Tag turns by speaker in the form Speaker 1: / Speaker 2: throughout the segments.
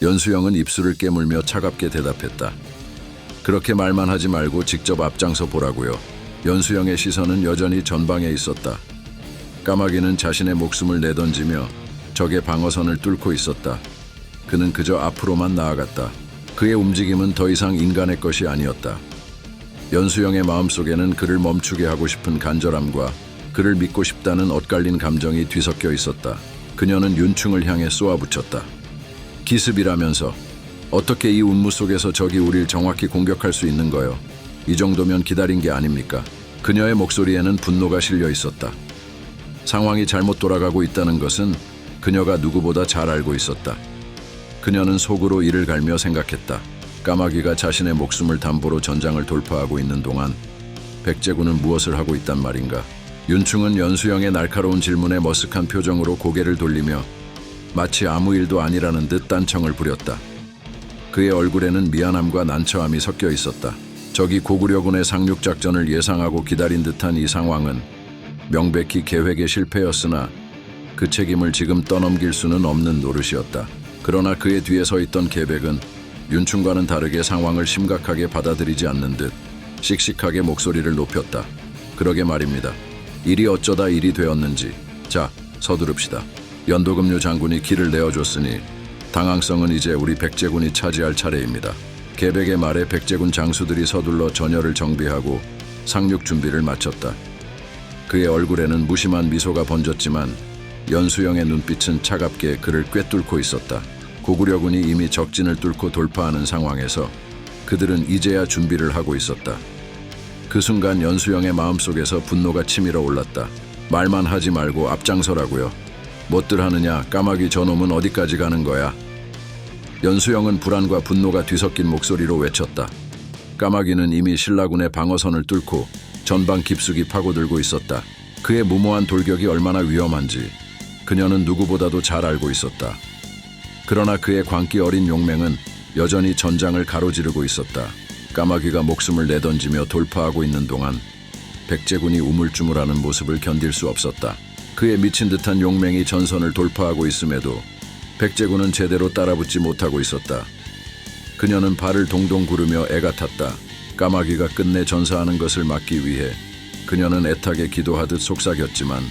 Speaker 1: 연수영은 입술을 깨물며 차갑게 대답했다. 그렇게 말만 하지 말고 직접 앞장서 보라고요. 연수영의 시선은 여전히 전방에 있었다. 까마귀는 자신의 목숨을 내던지며 적의 방어선을 뚫고 있었다. 그는 그저 앞으로만 나아갔다. 그의 움직임은 더 이상 인간의 것이 아니었다. 연수영의 마음속에는 그를 멈추게 하고 싶은 간절함과 그를 믿고 싶다는 엇갈린 감정이 뒤섞여 있었다. 그녀는 윤충을 향해 쏘아붙였다. 기습이라면서 어떻게 이 운무 속에서 적이 우릴 정확히 공격할 수 있는 거요? 이 정도면 기다린 게 아닙니까? 그녀의 목소리에는 분노가 실려 있었다. 상황이 잘못 돌아가고 있다는 것은 그녀가 누구보다 잘 알고 있었다. 그녀는 속으로 이를 갈며 생각했다. 까마귀가 자신의 목숨을 담보로 전장을 돌파하고 있는 동안 백제군은 무엇을 하고 있단 말인가? 윤충은 연수영의 날카로운 질문에 머쓱한 표정으로 고개를 돌리며 마치 아무 일도 아니라는 듯 딴청을 부렸다. 그의 얼굴에는 미안함과 난처함이 섞여 있었다. 적이 고구려군의 상륙작전을 예상하고 기다린 듯한 이 상황은 명백히 계획의 실패였으나 그 책임을 지금 떠넘길 수는 없는 노릇이었다. 그러나 그의 뒤에 서 있던 계백은 윤충과는 다르게 상황을 심각하게 받아들이지 않는 듯 씩씩하게 목소리를 높였다. 그러게 말입니다. 일이 어쩌다 일이 되었는지. 자, 서두릅시다. 연도금류 장군이 길을 내어줬으니 당항성은 이제 우리 백제군이 차지할 차례입니다. 계백의 말에 백제군 장수들이 서둘러 전열을 정비하고 상륙 준비를 마쳤다. 그의 얼굴에는 무심한 미소가 번졌지만 연수영의 눈빛은 차갑게 그를 꿰뚫고 있었다. 고구려군이 이미 적진을 뚫고 돌파하는 상황에서 그들은 이제야 준비를 하고 있었다. 그 순간 연수영의 마음속에서 분노가 치밀어 올랐다. 말만 하지 말고 앞장서라고요. 못들 하느냐? 까마귀 저놈은 어디까지 가는 거야? 연수영은 불안과 분노가 뒤섞인 목소리로 외쳤다. 까마귀는 이미 신라군의 방어선을 뚫고 전방 깊숙이 파고들고 있었다. 그의 무모한 돌격이 얼마나 위험한지 그녀는 누구보다도 잘 알고 있었다. 그러나 그의 광기 어린 용맹은 여전히 전장을 가로지르고 있었다. 까마귀가 목숨을 내던지며 돌파하고 있는 동안 백제군이 우물쭈물하는 모습을 견딜 수 없었다. 그의 미친 듯한 용맹이 전선을 돌파하고 있음에도 백제군은 제대로 따라붙지 못하고 있었다. 그녀는 발을 동동 구르며 애가 탔다. 까마귀가 끝내 전사하는 것을 막기 위해 그녀는 애타게 기도하듯 속삭였지만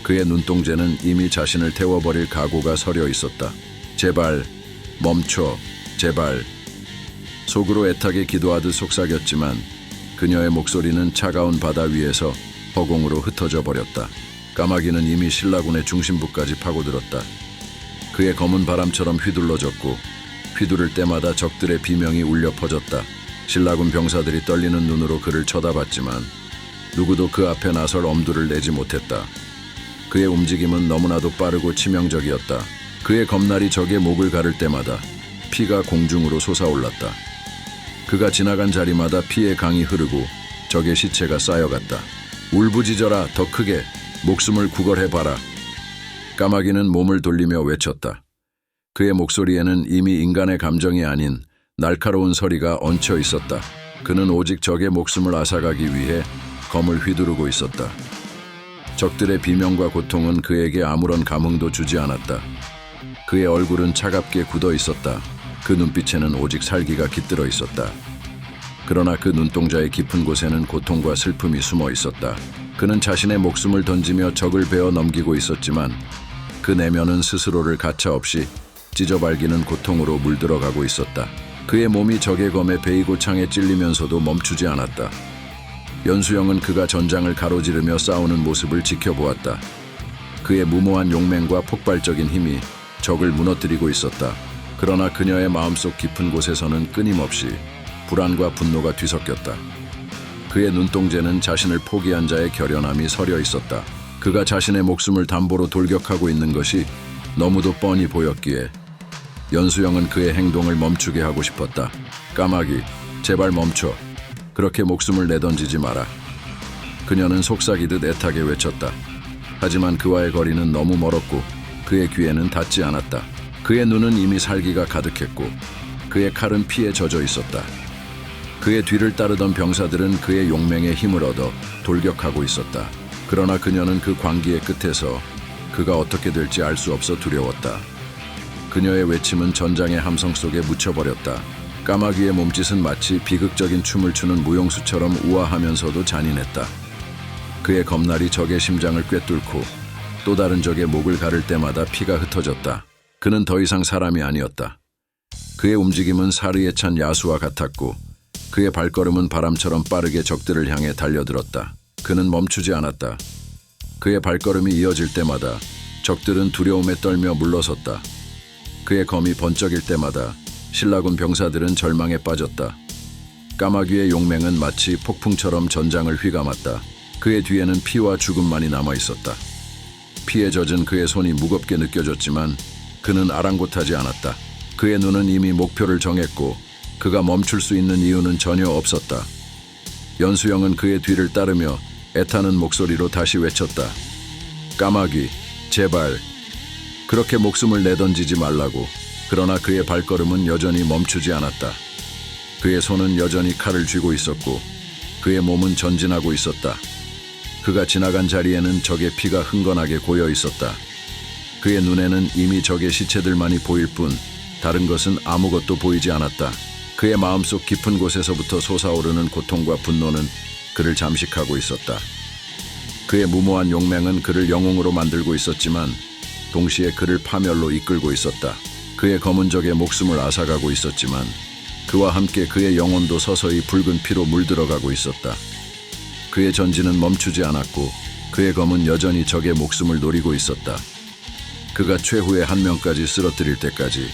Speaker 1: 그의 눈동자는 이미 자신을 태워버릴 각오가 서려 있었다. 제발 멈춰, 제발. 속으로 애타게 기도하듯 속삭였지만 그녀의 목소리는 차가운 바다 위에서 허공으로 흩어져 버렸다. 까마귀는 이미 신라군의 중심부까지 파고들었다. 그의 검은 바람처럼 휘둘러졌고 휘두를 때마다 적들의 비명이 울려 퍼졌다. 신라군 병사들이 떨리는 눈으로 그를 쳐다봤지만 누구도 그 앞에 나설 엄두를 내지 못했다. 그의 움직임은 너무나도 빠르고 치명적이었다. 그의 검날이 적의 목을 가를 때마다 피가 공중으로 솟아올랐다. 그가 지나간 자리마다 피의 강이 흐르고 적의 시체가 쌓여갔다. 울부짖어라, 더 크게, 목숨을 구걸해봐라. 까마귀는 몸을 돌리며 외쳤다. 그의 목소리에는 이미 인간의 감정이 아닌 날카로운 서리가 얹혀 있었다. 그는 오직 적의 목숨을 앗아가기 위해 검을 휘두르고 있었다. 적들의 비명과 고통은 그에게 아무런 감흥도 주지 않았다. 그의 얼굴은 차갑게 굳어 있었다. 그 눈빛에는 오직 살기가 깃들어 있었다. 그러나 그 눈동자의 깊은 곳에는 고통과 슬픔이 숨어 있었다. 그는 자신의 목숨을 던지며 적을 베어 넘기고 있었지만 그 내면은 스스로를 가차없이 찢어발기는 고통으로 물들어가고 있었다. 그의 몸이 적의 검에 베이고 창에 찔리면서도 멈추지 않았다. 연수영은 그가 전장을 가로지르며 싸우는 모습을 지켜보았다. 그의 무모한 용맹과 폭발적인 힘이 적을 무너뜨리고 있었다. 그러나 그녀의 마음속 깊은 곳에서는 끊임없이 불안과 분노가 뒤섞였다. 그의 눈동자는 자신을 포기한 자의 결연함이 서려 있었다. 그가 자신의 목숨을 담보로 돌격하고 있는 것이 너무도 뻔히 보였기에 연수영은 그의 행동을 멈추게 하고 싶었다. 까마귀, 제발 멈춰. 그렇게 목숨을 내던지지 마라. 그녀는 속삭이듯 애타게 외쳤다. 하지만 그와의 거리는 너무 멀었고 그의 귀에는 닿지 않았다. 그의 눈은 이미 살기가 가득했고 그의 칼은 피에 젖어 있었다. 그의 뒤를 따르던 병사들은 그의 용맹에 힘을 얻어 돌격하고 있었다. 그러나 그녀는 그 광기의 끝에서 그가 어떻게 될지 알 수 없어 두려웠다. 그녀의 외침은 전장의 함성 속에 묻혀버렸다. 까마귀의 몸짓은 마치 비극적인 춤을 추는 무용수처럼 우아하면서도 잔인했다. 그의 검날이 적의 심장을 꿰뚫고 또 다른 적의 목을 가를 때마다 피가 흩어졌다. 그는 더 이상 사람이 아니었다. 그의 움직임은 사르에 찬 야수와 같았고 그의 발걸음은 바람처럼 빠르게 적들을 향해 달려들었다. 그는 멈추지 않았다. 그의 발걸음이 이어질 때마다 적들은 두려움에 떨며 물러섰다. 그의 검이 번쩍일 때마다 신라군 병사들은 절망에 빠졌다. 까마귀의 용맹은 마치 폭풍처럼 전장을 휘감았다. 그의 뒤에는 피와 죽음만이 남아있었다. 피에 젖은 그의 손이 무겁게 느껴졌지만 그는 아랑곳하지 않았다. 그의 눈은 이미 목표를 정했고 그가 멈출 수 있는 이유는 전혀 없었다. 연수영은 그의 뒤를 따르며 애타는 목소리로 다시 외쳤다. 까마귀, 제발. 그렇게 목숨을 내던지지 말라고. 그러나 그의 발걸음은 여전히 멈추지 않았다. 그의 손은 여전히 칼을 쥐고 있었고 그의 몸은 전진하고 있었다. 그가 지나간 자리에는 적의 피가 흥건하게 고여 있었다. 그의 눈에는 이미 적의 시체들만이 보일 뿐 다른 것은 아무것도 보이지 않았다. 그의 마음속 깊은 곳에서부터 솟아오르는 고통과 분노는 그를 잠식하고 있었다. 그의 무모한 용맹은 그를 영웅으로 만들고 있었지만 동시에 그를 파멸로 이끌고 있었다. 그의 검은 적의 목숨을 앗아가고 있었지만 그와 함께 그의 영혼도 서서히 붉은 피로 물들어가고 있었다. 그의 전진은 멈추지 않았고 그의 검은 여전히 적의 목숨을 노리고 있었다. 그가 최후의 한 명까지 쓰러뜨릴 때까지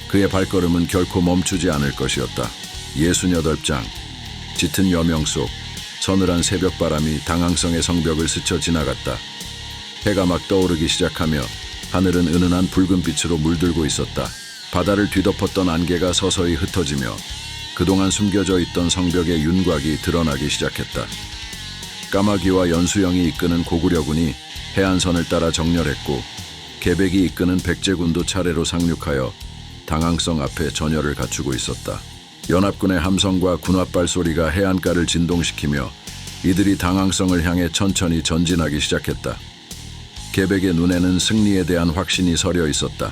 Speaker 1: 그의 발걸음은 결코 멈추지 않을 것이었다. 68장. 짙은 여명 속 서늘한 새벽바람이 당황성의 성벽을 스쳐 지나갔다. 해가 막 떠오르기 시작하며 하늘은 은은한 붉은 빛으로 물들고 있었다. 바다를 뒤덮었던 안개가 서서히 흩어지며 그동안 숨겨져 있던 성벽의 윤곽이 드러나기 시작했다. 까마귀와 연수영이 이끄는 고구려군이 해안선을 따라 정렬했고 계백이 이끄는 백제군도 차례로 상륙하여 당황성 앞에 전열을 갖추고 있었다. 연합군의 함성과 군홧발 소리가 해안가를 진동시키며 이들이 당황성을 향해 천천히 전진하기 시작했다. 계백의 눈에는 승리에 대한 확신이 서려 있었다.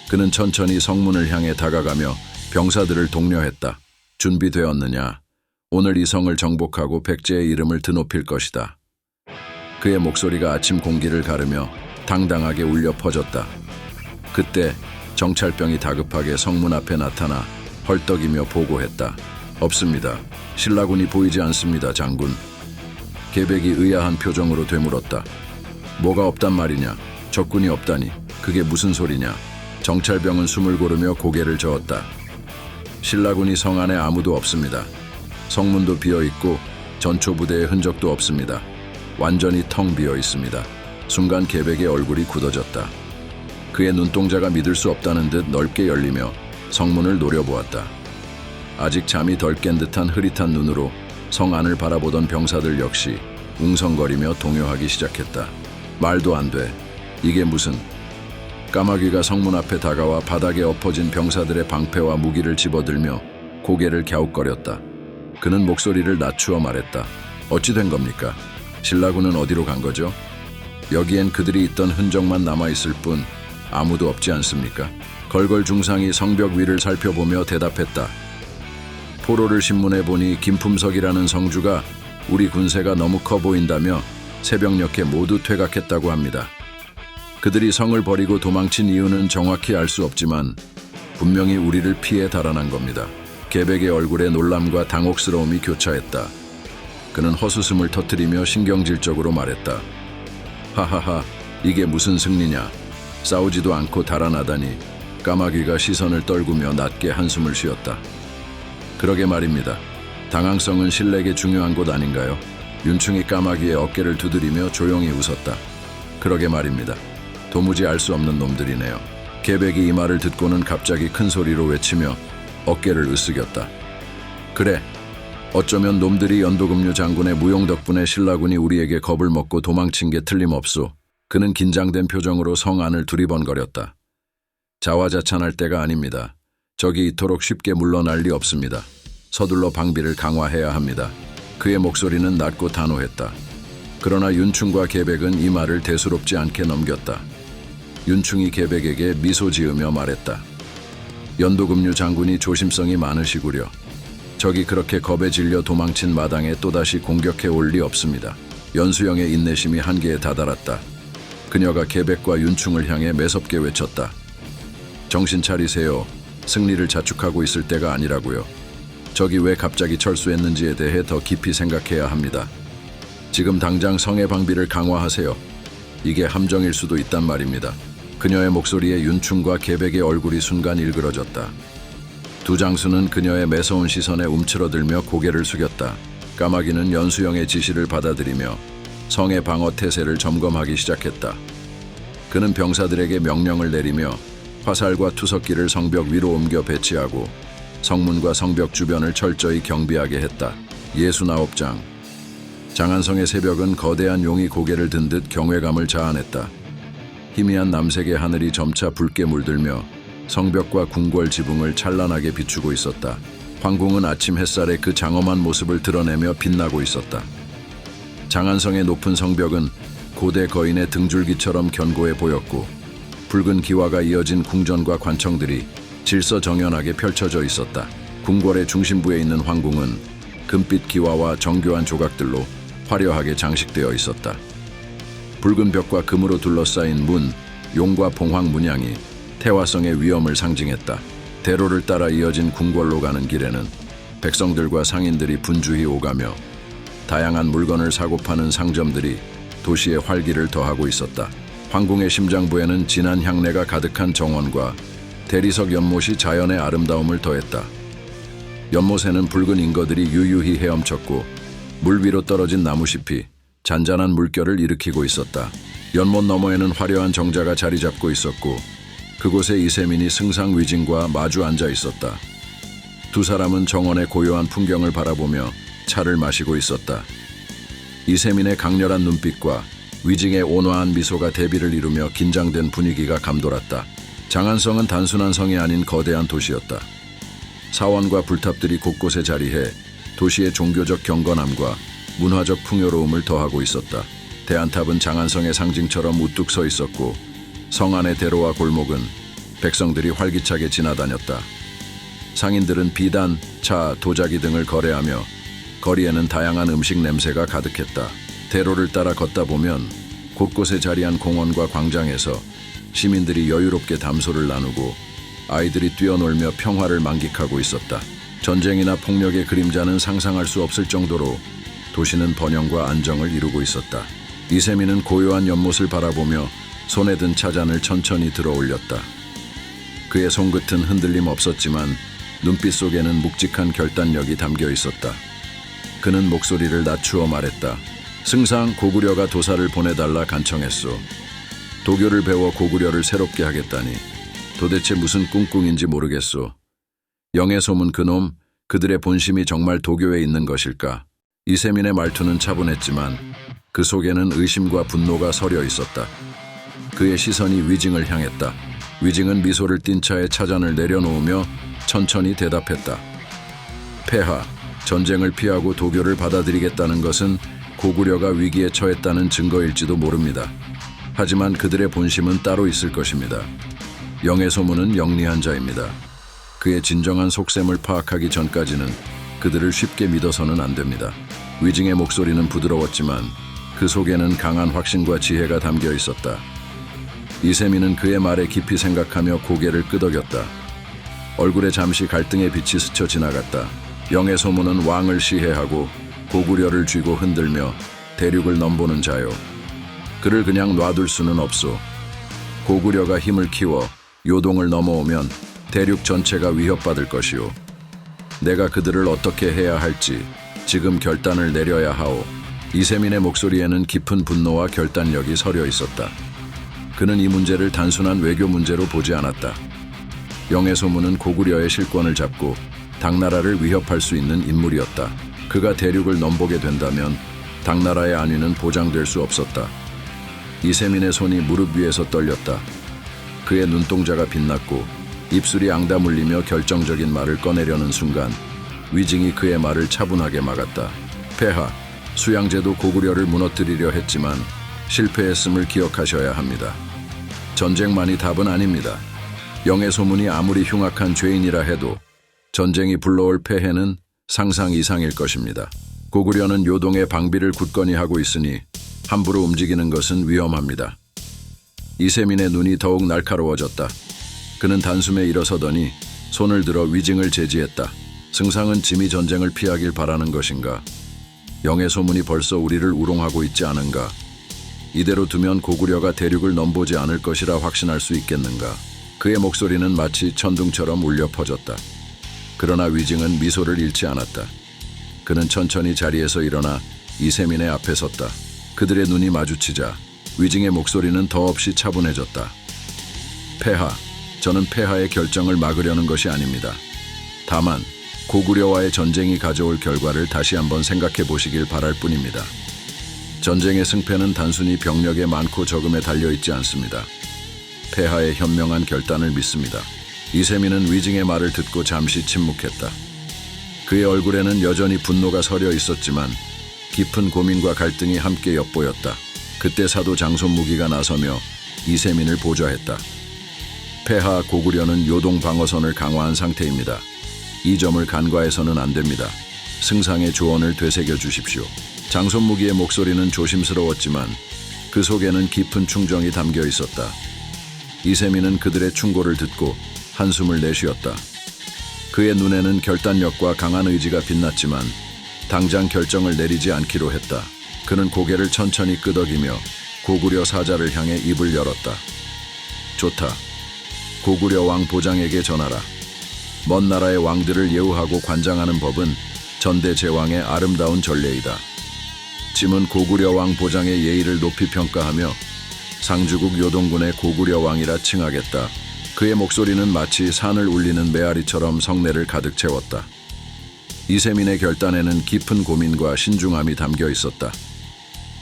Speaker 1: 그는 천천히 성문을 향해 다가가며 병사들을 독려했다. 준비되었느냐? 오늘 이 성을 정복하고 백제의 이름을 드높일 것이다. 그의 목소리가 아침 공기를 가르며 당당하게 울려 퍼졌다. 그때 정찰병이 다급하게 성문 앞에 나타나 헐떡이며 보고했다. 없습니다. 신라군이 보이지 않습니다, 장군. 계백이 의아한 표정으로 되물었다. 뭐가 없단 말이냐? 적군이 없다니. 그게 무슨 소리냐? 정찰병은 숨을 고르며 고개를 저었다. 신라군이 성 안에 아무도 없습니다. 성문도 비어있고 전초부대의 흔적도 없습니다. 완전히 텅 비어 있습니다. 순간 계백의 얼굴이 굳어졌다. 그의 눈동자가 믿을 수 없다는 듯 넓게 열리며 성문을 노려보았다. 아직 잠이 덜 깬 듯한 흐릿한 눈으로 성 안을 바라보던 병사들 역시 웅성거리며 동요하기 시작했다. 말도 안 돼. 이게 무슨... 까마귀가 성문 앞에 다가와 바닥에 엎어진 병사들의 방패와 무기를 집어들며 고개를 갸웃거렸다. 그는 목소리를 낮추어 말했다. 어찌 된 겁니까? 신라군은 어디로 간 거죠? 여기엔 그들이 있던 흔적만 남아있을 뿐 아무도 없지 않습니까? 걸걸 중상이 성벽 위를 살펴보며 대답했다. 포로를 신문해 보니 김품석이라는 성주가 우리 군세가 너무 커 보인다며 새벽녘에 모두 퇴각했다고 합니다. 그들이 성을 버리고 도망친 이유는 정확히 알 수 없지만 분명히 우리를 피해 달아난 겁니다. 계백의 얼굴에 놀람과 당혹스러움이 교차했다. 그는 헛웃음을 터뜨리며 신경질적으로 말했다. 하하하, 이게 무슨 승리냐? 싸우지도 않고 달아나다니. 까마귀가 시선을 떨구며 낮게 한숨을 쉬었다. 그러게 말입니다. 당황성은 신렉의 중요한 곳 아닌가요? 윤충이 까마귀의 어깨를 두드리며 조용히 웃었다. 그러게 말입니다. 도무지 알 수 없는 놈들이네요. 계백이 이 말을 듣고는 갑자기 큰 소리로 외치며 어깨를 으쓱였다. 그래, 어쩌면 놈들이 연도금류 장군의 무용 덕분에 신라군이 우리에게 겁을 먹고 도망친 게 틀림없소. 그는 긴장된 표정으로 성 안을 두리번거렸다. 자화자찬할 때가 아닙니다. 적이 이토록 쉽게 물러날 리 없습니다. 서둘러 방비를 강화해야 합니다. 그의 목소리는 낮고 단호했다. 그러나 윤충과 계백은 이 말을 대수롭지 않게 넘겼다. 윤충이 계백에게 미소 지으며 말했다. 연도금류 장군이 조심성이 많으시구려. 적이 그렇게 겁에 질려 도망친 마당에 또다시 공격해 올 리 없습니다. 연수영의 인내심이 한계에 다다랐다. 그녀가 계백과 윤충을 향해 매섭게 외쳤다. 정신 차리세요. 승리를 자축하고 있을 때가 아니라고요. 적이 왜 갑자기 철수했는지에 대해 더 깊이 생각해야 합니다. 지금 당장 성의 방비를 강화하세요. 이게 함정일 수도 있단 말입니다. 그녀의 목소리에 윤충과 계백의 얼굴이 순간 일그러졌다. 두 장수는 그녀의 매서운 시선에 움츠러들며 고개를 숙였다. 까마귀는 연수영의 지시를 받아들이며 성의 방어 태세를 점검하기 시작했다. 그는 병사들에게 명령을 내리며 화살과 투석기를 성벽 위로 옮겨 배치하고 성문과 성벽 주변을 철저히 경비하게 했다. 69장. 장안성의 새벽은 거대한 용이 고개를 든 듯 경외감을 자아냈다. 희미한 남색의 하늘이 점차 붉게 물들며 성벽과 궁궐 지붕을 찬란하게 비추고 있었다. 황궁은 아침 햇살에 그 장엄한 모습을 드러내며 빛나고 있었다. 장안성의 높은 성벽은 고대 거인의 등줄기처럼 견고해 보였고 붉은 기와가 이어진 궁전과 관청들이 질서정연하게 펼쳐져 있었다. 궁궐의 중심부에 있는 황궁은 금빛 기와와 정교한 조각들로 화려하게 장식되어 있었다. 붉은 벽과 금으로 둘러싸인 문, 용과 봉황 문양이 태화성의 위엄을 상징했다. 대로를 따라 이어진 궁궐로 가는 길에는 백성들과 상인들이 분주히 오가며 다양한 물건을 사고 파는 상점들이 도시의 활기를 더하고 있었다. 황궁의 심장부에는 진한 향내가 가득한 정원과 대리석 연못이 자연의 아름다움을 더했다. 연못에는 붉은 잉거들이 유유히 헤엄쳤고 물 위로 떨어진 나무잎이 잔잔한 물결을 일으키고 있었다. 연못 너머에는 화려한 정자가 자리 잡고 있었고 그곳에 이세민이 승상위진과 마주 앉아 있었다. 두 사람은 정원의 고요한 풍경을 바라보며 차를 마시고 있었다. 이세민의 강렬한 눈빛과 위징의 온화한 미소가 대비를 이루며 긴장된 분위기가 감돌았다. 장안성은 단순한 성이 아닌 거대한 도시였다. 사원과 불탑들이 곳곳에 자리해 도시의 종교적 경건함과 문화적 풍요로움을 더하고 있었다. 대안탑은 장안성의 상징처럼 우뚝 서 있었고 성 안의 대로와 골목은 백성들이 활기차게 지나다녔다. 상인들은 비단, 차, 도자기 등을 거래하며 거리에는 다양한 음식 냄새가 가득했다. 대로를 따라 걷다 보면 곳곳에 자리한 공원과 광장에서 시민들이 여유롭게 담소를 나누고 아이들이 뛰어놀며 평화를 만끽하고 있었다. 전쟁이나 폭력의 그림자는 상상할 수 없을 정도로 도시는 번영과 안정을 이루고 있었다. 이세민은 고요한 연못을 바라보며 손에 든 차잔을 천천히 들어 올렸다. 그의 손끝은 흔들림 없었지만 눈빛 속에는 묵직한 결단력이 담겨 있었다. 그는 목소리를 낮추어 말했다. 승상 고구려가 도사를 보내달라 간청했소. 도교를 배워 고구려를 새롭게 하겠다니 도대체 무슨 꿍꿍인지 모르겠소. 영의 소문 그놈, 그들의 본심이 정말 도교에 있는 것일까? 이세민의 말투는 차분했지만 그 속에는 의심과 분노가 서려 있었다. 그의 시선이 위징을 향했다. 위징은 미소를 띤 차에 차잔을 내려놓으며 천천히 대답했다. 폐하, 전쟁을 피하고 도교를 받아들이겠다는 것은 고구려가 위기에 처했다는 증거일지도 모릅니다. 하지만 그들의 본심은 따로 있을 것입니다. 영의 소문은 영리한 자입니다. 그의 진정한 속셈을 파악하기 전까지는 그들을 쉽게 믿어서는 안 됩니다. 위징의 목소리는 부드러웠지만 그 속에는 강한 확신과 지혜가 담겨 있었다. 이세민은 그의 말에 깊이 생각하며 고개를 끄덕였다. 얼굴에 잠시 갈등의 빛이 스쳐 지나갔다. 영의 소문은 왕을 시해하고 고구려를 쥐고 흔들며 대륙을 넘보는 자요. 그를 그냥 놔둘 수는 없소. 고구려가 힘을 키워 요동을 넘어오면 대륙 전체가 위협받을 것이오. 내가 그들을 어떻게 해야 할지 지금 결단을 내려야 하오. 이세민의 목소리에는 깊은 분노와 결단력이 서려 있었다. 그는 이 문제를 단순한 외교 문제로 보지 않았다. 영의 소문은 고구려의 실권을 잡고 당나라를 위협할 수 있는 인물이었다. 그가 대륙을 넘보게 된다면 당나라의 안위는 보장될 수 없었다. 이세민의 손이 무릎 위에서 떨렸다. 그의 눈동자가 빛났고 입술이 앙다물리며 결정적인 말을 꺼내려는 순간 위징이 그의 말을 차분하게 막았다. 폐하, 수양제도 고구려를 무너뜨리려 했지만 실패했음을 기억하셔야 합니다. 전쟁만이 답은 아닙니다. 영의 소문이 아무리 흉악한 죄인이라 해도 전쟁이 불러올 폐해는 상상 이상일 것입니다. 고구려는 요동의 방비를 굳건히 하고 있으니 함부로 움직이는 것은 위험합니다. 이세민의 눈이 더욱 날카로워졌다. 그는 단숨에 일어서더니 손을 들어 위징을 제지했다. 승상은 짐이 전쟁을 피하길 바라는 것인가? 영의 소문이 벌써 우리를 우롱하고 있지 않은가? 이대로 두면 고구려가 대륙을 넘보지 않을 것이라 확신할 수 있겠는가? 그의 목소리는 마치 천둥처럼 울려 퍼졌다. 그러나 위징은 미소를 잃지 않았다. 그는 천천히 자리에서 일어나 이세민의 앞에 섰다. 그들의 눈이 마주치자 위징의 목소리는 더없이 차분해졌다. 폐하, 저는 폐하의 결정을 막으려는 것이 아닙니다. 다만 고구려와의 전쟁이 가져올 결과를 다시 한번 생각해 보시길 바랄 뿐입니다. 전쟁의 승패는 단순히 병력의 많고 적음에 달려있지 않습니다. 폐하의 현명한 결단을 믿습니다. 이세민은 위징의 말을 듣고 잠시 침묵했다. 그의 얼굴에는 여전히 분노가 서려 있었지만 깊은 고민과 갈등이 함께 엿보였다. 그때 사도 장손무기가 나서며 이세민을 보좌했다. 폐하, 고구려는 요동 방어선을 강화한 상태입니다. 이 점을 간과해서는 안 됩니다. 승상의 조언을 되새겨 주십시오. 장손무기의 목소리는 조심스러웠지만 그 속에는 깊은 충정이 담겨 있었다. 이세민은 그들의 충고를 듣고 한숨을 내쉬었다. 그의 눈에는 결단력과 강한 의지가 빛났지만 당장 결정을 내리지 않기로 했다. 그는 고개를 천천히 끄덕이며 고구려 사자를 향해 입을 열었다. 좋다. 고구려 왕 보장에게 전하라. 먼 나라의 왕들을 예우하고 관장하는 법은 전대 제왕의 아름다운 전례이다. 짐은 고구려 왕 보장의 예의를 높이 평가하며 상주국 요동군의 고구려 왕이라 칭하겠다. 그의 목소리는 마치 산을 울리는 메아리처럼 성내를 가득 채웠다. 이세민의 결단에는 깊은 고민과 신중함이 담겨 있었다.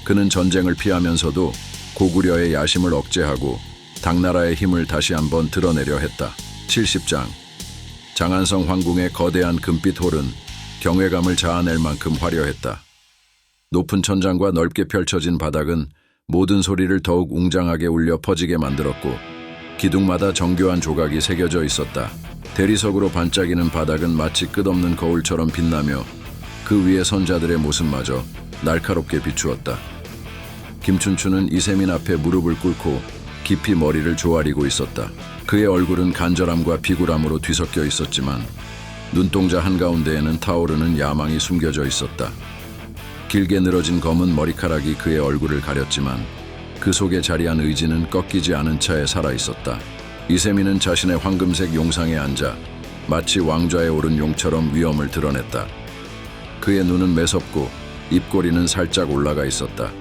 Speaker 1: 그는 전쟁을 피하면서도 고구려의 야심을 억제하고 당나라의 힘을 다시 한번 드러내려 했다. 70장. 장안성 황궁의 거대한 금빛 홀은 경외감을 자아낼 만큼 화려했다. 높은 천장과 넓게 펼쳐진 바닥은 모든 소리를 더욱 웅장하게 울려 퍼지게 만들었고 기둥마다 정교한 조각이 새겨져 있었다. 대리석으로 반짝이는 바닥은 마치 끝없는 거울처럼 빛나며 그 위에 선자들의 모습마저 날카롭게 비추었다. 김춘추는 이세민 앞에 무릎을 꿇고 깊이 머리를 조아리고 있었다. 그의 얼굴은 간절함과 비굴함으로 뒤섞여 있었지만 눈동자 한가운데에는 타오르는 야망이 숨겨져 있었다. 길게 늘어진 검은 머리카락이 그의 얼굴을 가렸지만 그 속에 자리한 의지는 꺾이지 않은 차에 살아있었다. 이세민은 자신의 황금색 용상에 앉아 마치 왕좌에 오른 용처럼 위엄을 드러냈다. 그의 눈은 매섭고 입꼬리는 살짝 올라가 있었다.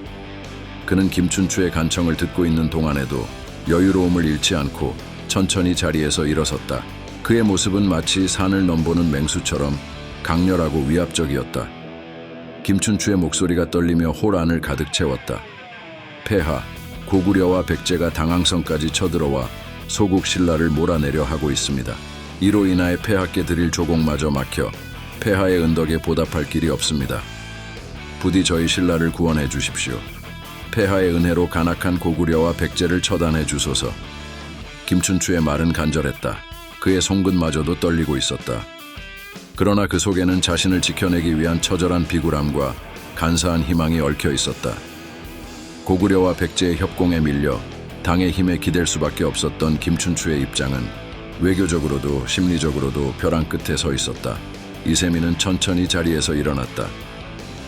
Speaker 1: 그는 김춘추의 간청을 듣고 있는 동안에도 여유로움을 잃지 않고 천천히 자리에서 일어섰다. 그의 모습은 마치 산을 넘보는 맹수처럼 강렬하고 위압적이었다. 김춘추의 목소리가 떨리며 홀 안을 가득 채웠다. 폐하, 고구려와 백제가 당항성까지 쳐들어와 소국 신라를 몰아내려 하고 있습니다. 이로 인하여 폐하께 드릴 조공마저 막혀 폐하의 은덕에 보답할 길이 없습니다. 부디 저희 신라를 구원해 주십시오. 폐하의 은혜로 간악한 고구려와 백제를 처단해 주소서. 김춘추의 말은 간절했다. 그의 손끝마저도 떨리고 있었다. 그러나 그 속에는 자신을 지켜내기 위한 처절한 비굴함과 간사한 희망이 얽혀 있었다. 고구려와 백제의 협공에 밀려 당의 힘에 기댈 수밖에 없었던 김춘추의 입장은 외교적으로도 심리적으로도 벼랑 끝에 서 있었다. 이세민은 천천히 자리에서 일어났다.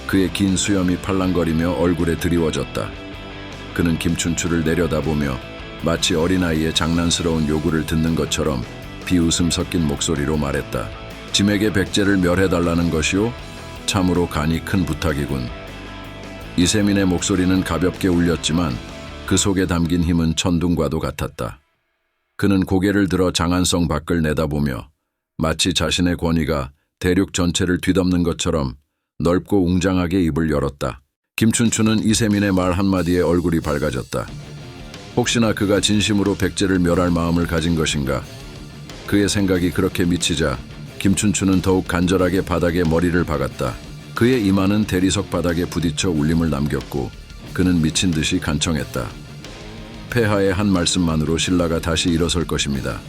Speaker 1: 그의 긴 수염이 팔랑거리며 얼굴에 드리워졌다. 그는 김춘추를 내려다보며 마치 어린아이의 장난스러운 요구를 듣는 것처럼 비웃음 섞인 목소리로 말했다. 짐에게 백제를 멸해달라는 것이오? 참으로 간이 큰 부탁이군. 이세민의 목소리는 가볍게 울렸지만 그 속에 담긴 힘은 천둥과도 같았다. 그는 고개를 들어 장안성 밖을 내다보며 마치 자신의 권위가 대륙 전체를 뒤덮는 것처럼 넓고 웅장하게 입을 열었다. 김춘추는 이세민의 말 한마디에 얼굴이 밝아졌다. 혹시나 그가 진심으로 백제를 멸할 마음을 가진 것인가? 그의 생각이 그렇게 미치자 김춘추는 더욱 간절하게 바닥에 머리를 박았다. 그의 이마는 대리석 바닥에 부딪혀 울림을 남겼고 그는 미친 듯이 간청했다. 폐하의 한 말씀만으로 신라가 다시 일어설 것입니다.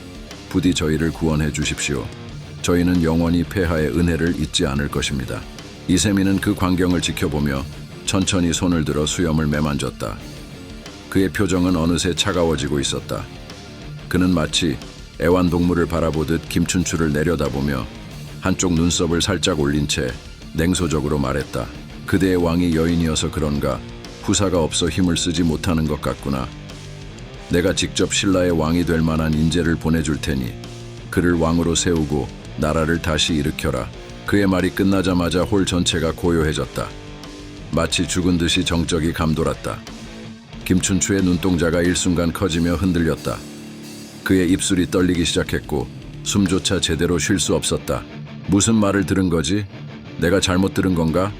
Speaker 1: 부디 저희를 구원해 주십시오. 저희는 영원히 폐하의 은혜를 잊지 않을 것입니다. 이세민은 그 광경을 지켜보며 천천히 손을 들어 수염을 매만졌다. 그의 표정은 어느새 차가워지고 있었다. 그는 마치 애완동물을 바라보듯 김춘추를 내려다보며 한쪽 눈썹을 살짝 올린 채 냉소적으로 말했다. 그대의 왕이 여인이어서 그런가 후사가 없어 힘을 쓰지 못하는 것 같구나. 내가 직접 신라의 왕이 될 만한 인재를 보내줄 테니 그를 왕으로 세우고 나라를 다시 일으켜라. 그의 말이 끝나자마자 홀 전체가 고요해졌다. 마치 죽은 듯이 정적이 감돌았다. 김춘추의 눈동자가 일순간 커지며 흔들렸다. 그의 입술이 떨리기 시작했고 숨조차 제대로 쉴 수 없었다. 무슨 말을 들은 거지? 내가 잘못 들은 건가?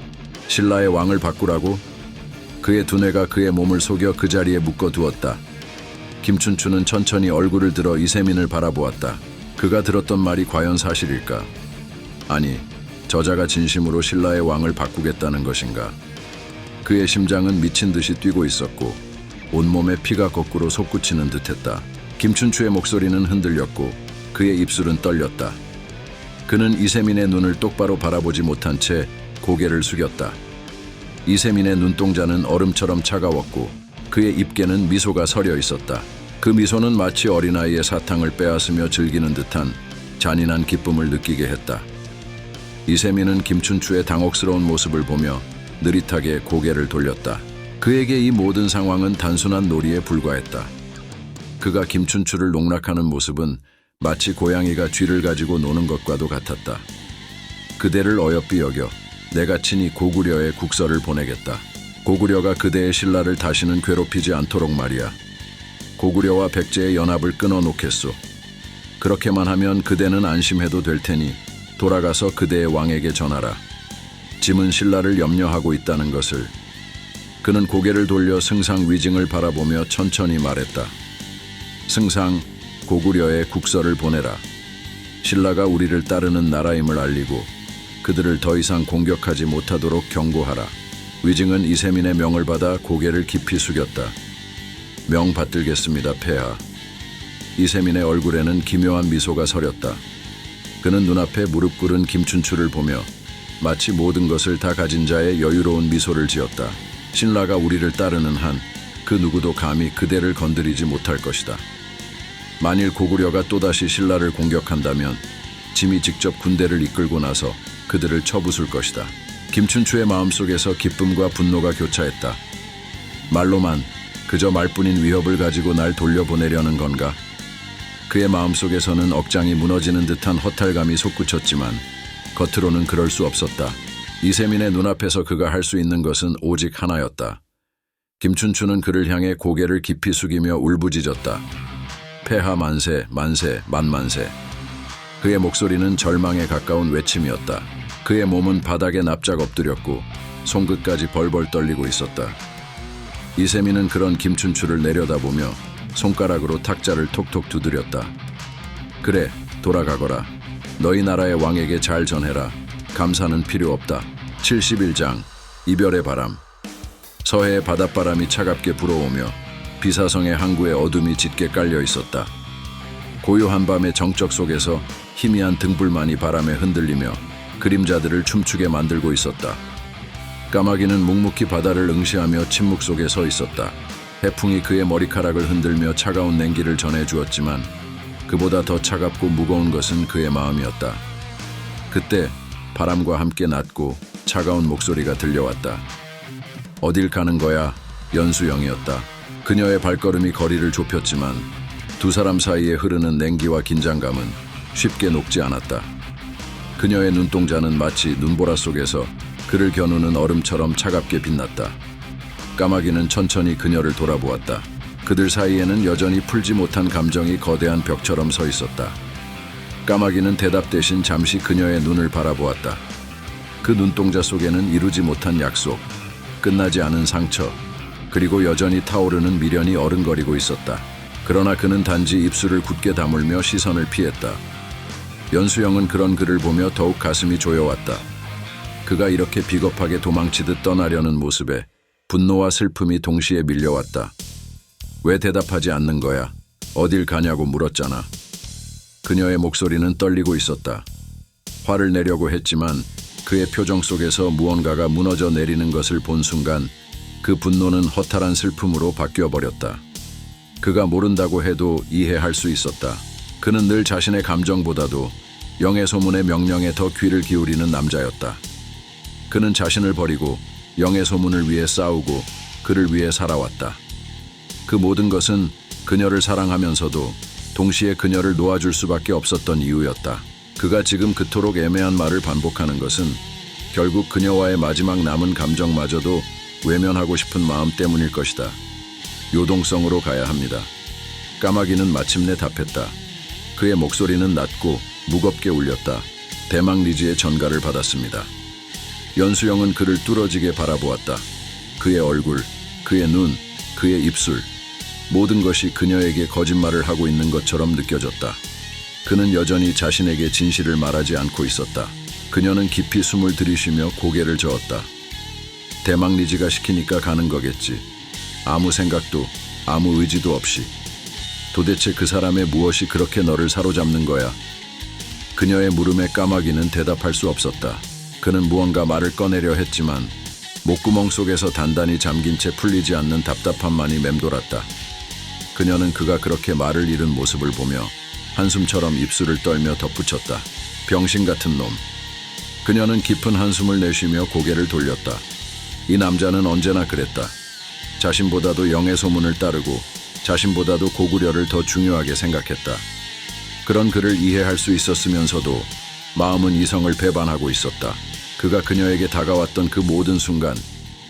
Speaker 1: 신라의 왕을 바꾸라고? 그의 두뇌가 그의 몸을 속여 그 자리에 묶어두었다. 김춘추는 천천히 얼굴을 들어 이세민을 바라보았다. 그가 들었던 말이 과연 사실일까? 아니, 저자가 진심으로 신라의 왕을 바꾸겠다는 것인가? 그의 심장은 미친 듯이 뛰고 있었고 온몸에 피가 거꾸로 솟구치는 듯했다. 김춘추의 목소리는 흔들렸고 그의 입술은 떨렸다. 그는 이세민의 눈을 똑바로 바라보지 못한 채 고개를 숙였다. 이세민의 눈동자는 얼음처럼 차가웠고 그의 입계는 미소가 서려 있었다. 그 미소는 마치 어린아이의 사탕을 빼앗으며 즐기는 듯한 잔인한 기쁨을 느끼게 했다. 이세민은 김춘추의 당혹스러운 모습을 보며 느릿하게 고개를 돌렸다. 그에게 이 모든 상황은 단순한 놀이에 불과했다. 그가 김춘추를 농락하는 모습은 마치 고양이가 쥐를 가지고 노는 것과도 같았다. 그대를 어여삐 여겨 내가 친히 고구려에 국서를 보내겠다. 고구려가 그대의 신라를 다시는 괴롭히지 않도록 말이야. 고구려와 백제의 연합을 끊어놓겠소. 그렇게만 하면 그대는 안심해도 될 테니 돌아가서 그대의 왕에게 전하라. 짐은 신라를 염려하고 있다는 것을. 그는 고개를 돌려 승상 위징을 바라보며 천천히 말했다. 승상, 고구려에 국서를 보내라. 신라가 우리를 따르는 나라임을 알리고 그들을 더 이상 공격하지 못하도록 경고하라. 위징은 이세민의 명을 받아 고개를 깊이 숙였다. 명 받들겠습니다, 폐하. 이세민의 얼굴에는 기묘한 미소가 서렸다. 그는 눈앞에 무릎 꿇은 김춘추를 보며 마치 모든 것을 다 가진 자의 여유로운 미소를 지었다. 신라가 우리를 따르는 한 그 누구도 감히 그대를 건드리지 못할 것이다. 만일 고구려가 또다시 신라를 공격한다면 짐이 직접 군대를 이끌고 나서 그들을 쳐부술 것이다. 김춘추의 마음속에서 기쁨과 분노가 교차했다. 말로만 그저 말뿐인 위협을 가지고 날 돌려보내려는 건가? 그의 마음속에서는 억장이 무너지는 듯한 허탈감이 솟구쳤지만 겉으로는 그럴 수 없었다. 이세민의 눈앞에서 그가 할 수 있는 것은 오직 하나였다. 김춘추는 그를 향해 고개를 깊이 숙이며 울부짖었다. 폐하 만세, 만세, 만만세. 그의 목소리는 절망에 가까운 외침이었다. 그의 몸은 바닥에 납작 엎드렸고 손끝까지 벌벌 떨리고 있었다. 이세민은 그런 김춘추를 내려다보며 손가락으로 탁자를 톡톡 두드렸다. 그래, 돌아가거라. 너희 나라의 왕에게 잘 전해라. 감사는 필요 없다. 71장 이별의 바람. 서해의 바닷바람이 차갑게 불어오며 비사성의 항구에 어둠이 짙게 깔려 있었다. 고요한 밤의 정적 속에서 희미한 등불만이 바람에 흔들리며 그림자들을 춤추게 만들고 있었다. 까마귀는 묵묵히 바다를 응시하며 침묵 속에 서 있었다. 해풍이 그의 머리카락을 흔들며 차가운 냉기를 전해주었지만 그보다 더 차갑고 무거운 것은 그의 마음이었다. 그때 바람과 함께 낮고 차가운 목소리가 들려왔다. 어딜 가는 거야? 연수영이었다. 그녀의 발걸음이 거리를 좁혔지만 두 사람 사이에 흐르는 냉기와 긴장감은 쉽게 녹지 않았다. 그녀의 눈동자는 마치 눈보라 속에서 그를 겨누는 얼음처럼 차갑게 빛났다. 까마귀는 천천히 그녀를 돌아보았다. 그들 사이에는 여전히 풀지 못한 감정이 거대한 벽처럼 서 있었다. 까마귀는 대답 대신 잠시 그녀의 눈을 바라보았다. 그 눈동자 속에는 이루지 못한 약속, 끝나지 않은 상처, 그리고 여전히 타오르는 미련이 어른거리고 있었다. 그러나 그는 단지 입술을 굳게 다물며 시선을 피했다. 연수영은 그런 그를 보며 더욱 가슴이 조여왔다. 그가 이렇게 비겁하게 도망치듯 떠나려는 모습에 분노와 슬픔이 동시에 밀려왔다. 왜 대답하지 않는 거야? 어딜 가냐고 물었잖아. 그녀의 목소리는 떨리고 있었다. 화를 내려고 했지만 그의 표정 속에서 무언가가 무너져 내리는 것을 본 순간 그 분노는 허탈한 슬픔으로 바뀌어 버렸다. 그가 모른다고 해도 이해할 수 있었다. 그는 늘 자신의 감정보다도 영의 소문의 명령에 더 귀를 기울이는 남자였다. 그는 자신을 버리고 영의 소문을 위해 싸우고 그를 위해 살아왔다. 그 모든 것은 그녀를 사랑하면서도 동시에 그녀를 놓아줄 수밖에 없었던 이유였다. 그가 지금 그토록 애매한 말을 반복하는 것은 결국 그녀와의 마지막 남은 감정마저도 외면하고 싶은 마음 때문일 것이다. 요동성으로 가야 합니다. 까마귀는 마침내 답했다. 그의 목소리는 낮고 무겁게 울렸다. 대망 리지의 전가를 받았습니다. 연수영은 그를 뚫어지게 바라보았다. 그의 얼굴, 그의 눈, 그의 입술, 모든 것이 그녀에게 거짓말을 하고 있는 것처럼 느껴졌다. 그는 여전히 자신에게 진실을 말하지 않고 있었다. 그녀는 깊이 숨을 들이쉬며 고개를 저었다. 대망 리지가 시키니까 가는 거겠지. 아무 생각도, 아무 의지도 없이. 도대체 그 사람의 무엇이 그렇게 너를 사로잡는 거야? 그녀의 물음에 까마귀는 대답할 수 없었다. 그는 무언가 말을 꺼내려 했지만 목구멍 속에서 단단히 잠긴 채 풀리지 않는 답답함만이 맴돌았다. 그녀는 그가 그렇게 말을 잃은 모습을 보며 한숨처럼 입술을 떨며 덧붙였다. 병신 같은 놈. 그녀는 깊은 한숨을 내쉬며 고개를 돌렸다. 이 남자는 언제나 그랬다. 자신보다도 영의 소문을 따르고 자신보다도 고구려를 더 중요하게 생각했다. 그런 그를 이해할 수 있었으면서도 마음은 이성을 배반하고 있었다. 그가 그녀에게 다가왔던 그 모든 순간,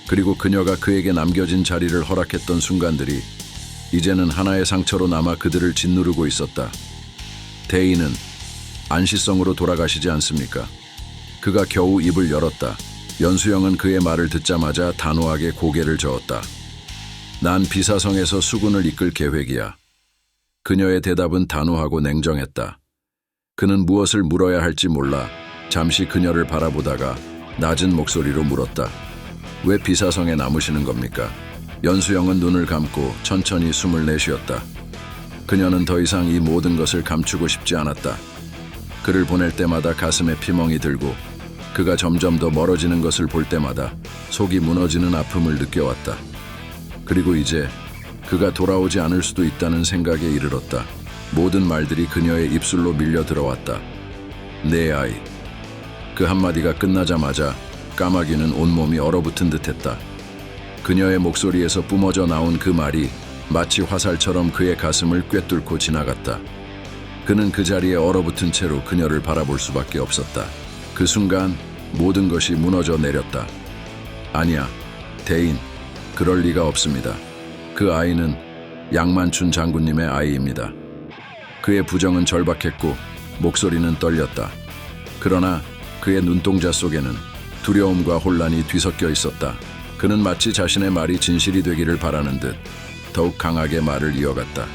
Speaker 1: 그리고 그녀가 그에게 남겨진 자리를 허락했던 순간들이 이제는 하나의 상처로 남아 그들을 짓누르고 있었다. 대인은 안시성으로 돌아가시지 않습니까? 그가 겨우 입을 열었다. 연수영은 그의 말을 듣자마자 단호하게 고개를 저었다. 난 비사성에서 수군을 이끌 계획이야. 그녀의 대답은 단호하고 냉정했다. 그는 무엇을 물어야 할지 몰라 잠시 그녀를 바라보다가 낮은 목소리로 물었다. 왜 비사성에 남으시는 겁니까? 연수영은 눈을 감고 천천히 숨을 내쉬었다. 그녀는 더 이상 이 모든 것을 감추고 싶지 않았다. 그를 보낼 때마다 가슴에 피멍이 들고 그가 점점 더 멀어지는 것을 볼 때마다 속이 무너지는 아픔을 느껴왔다. 그리고 이제 그가 돌아오지 않을 수도 있다는 생각에 이르렀다. 모든 말들이 그녀의 입술로 밀려 들어왔다. 내 아이. 그 한마디가 끝나자마자 까마귀는 온몸이 얼어붙은 듯했다. 그녀의 목소리에서 뿜어져 나온 그 말이 마치 화살처럼 그의 가슴을 꿰뚫고 지나갔다. 그는 그 자리에 얼어붙은 채로 그녀를 바라볼 수밖에 없었다. 그 순간 모든 것이 무너져 내렸다. 아니야, 대인, 그럴 리가 없습니다. 그 아이는 양만춘 장군님의 아이입니다. 그의 부정은 절박했고 목소리는 떨렸다. 그러나 그의 눈동자 속에는 두려움과 혼란이 뒤섞여 있었다. 그는 마치 자신의 말이 진실이 되기를 바라는 듯 더욱 강하게 말을 이어갔다.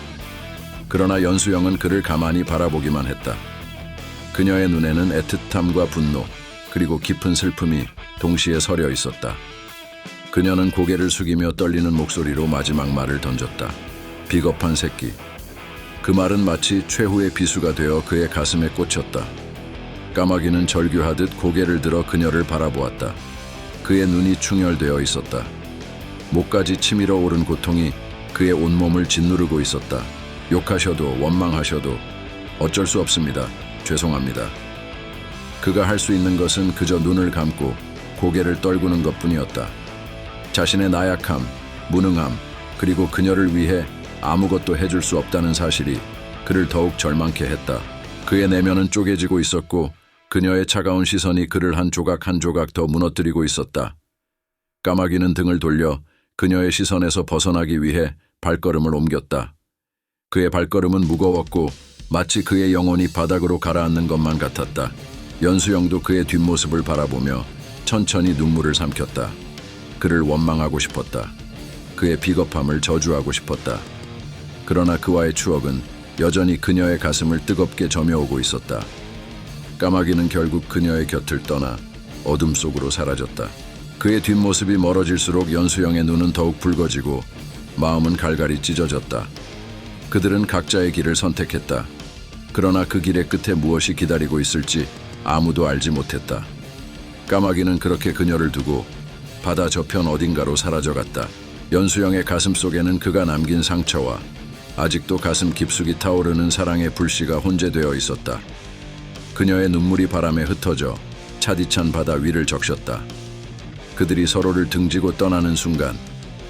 Speaker 1: 그러나 연수영은 그를 가만히 바라보기만 했다. 그녀의 눈에는 애틋함과 분노, 그리고 깊은 슬픔이 동시에 서려 있었다. 그녀는 고개를 숙이며 떨리는 목소리로 마지막 말을 던졌다. 비겁한 새끼. 그 말은 마치 최후의 비수가 되어 그의 가슴에 꽂혔다. 까마귀는 절규하듯 고개를 들어 그녀를 바라보았다. 그의 눈이 충혈되어 있었다. 목까지 치밀어 오른 고통이 그의 온몸을 짓누르고 있었다. 욕하셔도 원망하셔도 어쩔 수 없습니다. 죄송합니다. 그가 할 수 있는 것은 그저 눈을 감고 고개를 떨구는 것뿐이었다. 자신의 나약함, 무능함, 그리고 그녀를 위해 아무것도 해줄 수 없다는 사실이 그를 더욱 절망케 했다. 그의 내면은 쪼개지고 있었고 그녀의 차가운 시선이 그를 한 조각 한 조각 더 무너뜨리고 있었다. 까마귀는 등을 돌려 그녀의 시선에서 벗어나기 위해 발걸음을 옮겼다. 그의 발걸음은 무거웠고 마치 그의 영혼이 바닥으로 가라앉는 것만 같았다. 연수영도 그의 뒷모습을 바라보며 천천히 눈물을 삼켰다. 그를 원망하고 싶었다. 그의 비겁함을 저주하고 싶었다. 그러나 그와의 추억은 여전히 그녀의 가슴을 뜨겁게 점여오고 있었다. 까마귀는 결국 그녀의 곁을 떠나 어둠 속으로 사라졌다. 그의 뒷모습이 멀어질수록 연수영의 눈은 더욱 붉어지고 마음은 갈갈이 찢어졌다. 그들은 각자의 길을 선택했다. 그러나 그 길의 끝에 무엇이 기다리고 있을지 아무도 알지 못했다. 까마귀는 그렇게 그녀를 두고 바다 저편 어딘가로 사라져갔다. 연수영의 가슴 속에는 그가 남긴 상처와 아직도 가슴 깊숙이 타오르는 사랑의 불씨가 혼재되어 있었다. 그녀의 눈물이 바람에 흩어져 차디찬 바다 위를 적셨다. 그들이 서로를 등지고 떠나는 순간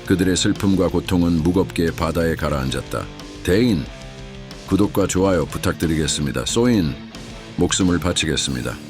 Speaker 1: 그들의 슬픔과 고통은 무겁게 바다에 가라앉았다. 대인, 구독과 좋아요 부탁드리겠습니다. 소인, 목숨을 바치겠습니다.